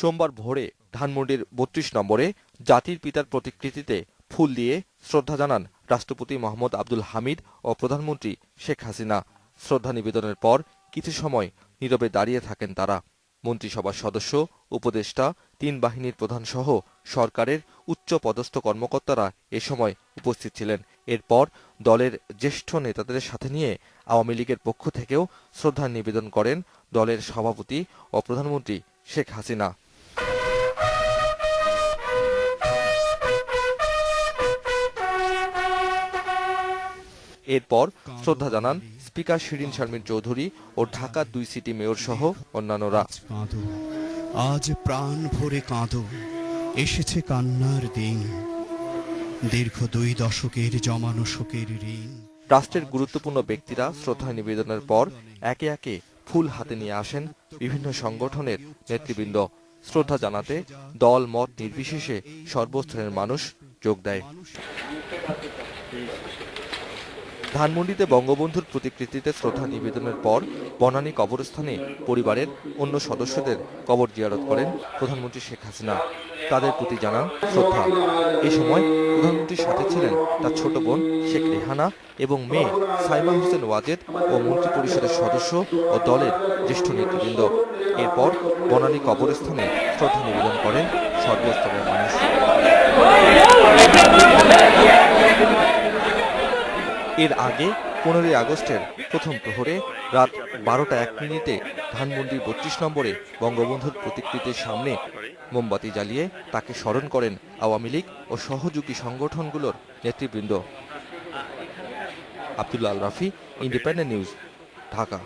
সোমবার ভোরে ধানমন্ডির ৩২ নম্বরে জাতির পিতার প্রতিকৃতিতে ফুল দিয়ে শ্রদ্ধা জানান রাষ্ট্রপতি মোহাম্মদ আব্দুল হামিদ ও প্রধানমন্ত্রী শেখ হাসিনা। শ্রদ্ধা নিবেদনের পর কিছু সময় নীরবে দাঁড়িয়ে থাকেন তারা। মন্ত্রিসভার সদস্য, উপদেষ্টা, ৩ বাহিনীর প্রধান সহ সরকারের উচ্চ পদস্থ কর্মকর্তারা এ সময় উপস্থিত ছিলেন। এরপর দলের জ্যেষ্ঠ নেতাদের সাথে নিয়ে আওয়ামী লীগের পক্ষ থেকেও শ্রদ্ধা নিবেদন করেন দলের সভাপতি ও প্রধানমন্ত্রী শেখ হাসিনা। এরপর শ্রদ্ধা জানান স্পিকার শিরিন শারমিন চৌধুরী ও ঢাকা ২ সিটি মেয়র সহ অন্যান্যরা। আজ প্রাণ ভরে কাঁদো, এসেছে কান্নার দিন, দীর্ঘ ২ দশকের জমানো শোকের ঋণ। রাষ্ট্রের গুরুত্বপূর্ণ ব্যক্তিরা শ্রদ্ধা নিবেদনের পর একে একে ফুল হাতে নিয়ে আসেন বিভিন্ন সংগঠনের নেতৃবৃন্দ। শ্রদ্ধা জানাতে দল মত নির্বিশেষে সর্বস্তরের মানুষ যোগ দেয়। ধানমন্ডিতে বঙ্গবন্ধুর প্রতিকৃতিতে শ্রদ্ধা নিবেদনের পর বনানী কবরস্থানে পরিবারের অন্য সদস্যদের কবর জিয়ারত করেন প্রধানমন্ত্রী শেখ হাসিনা। তাদের প্রতি জানান শ্রদ্ধা। এ সময় প্রধানমন্ত্রীর সাথে ছিলেন তার ছোট বোন শেখ রেহানা এবং মেয়ে সাইমা হোসেন ওয়াজেদ ও মন্ত্রিপরিষদের সদস্য ও দলের জ্যেষ্ঠ নেতৃবৃন্দ। এরপর বনানী কবরস্থানে শ্রদ্ধা নিবেদন করেন সর্বস্তরের মানুষ। এর আগে ১৫ই আগস্টের প্রথম প্রহরে রাত ১২টা ১ মিনিটে ধানমন্ডির ৩২ নম্বরে বঙ্গবন্ধুর প্রতিকৃতির সামনে মোমবাতি জ্বালিয়ে তাকে স্মরণ করেন আওয়ামী লীগ ও সহযোগী সংগঠনগুলোর নেতৃবৃন্দ। Abdullah Al Rafi, independent news, Dhaka.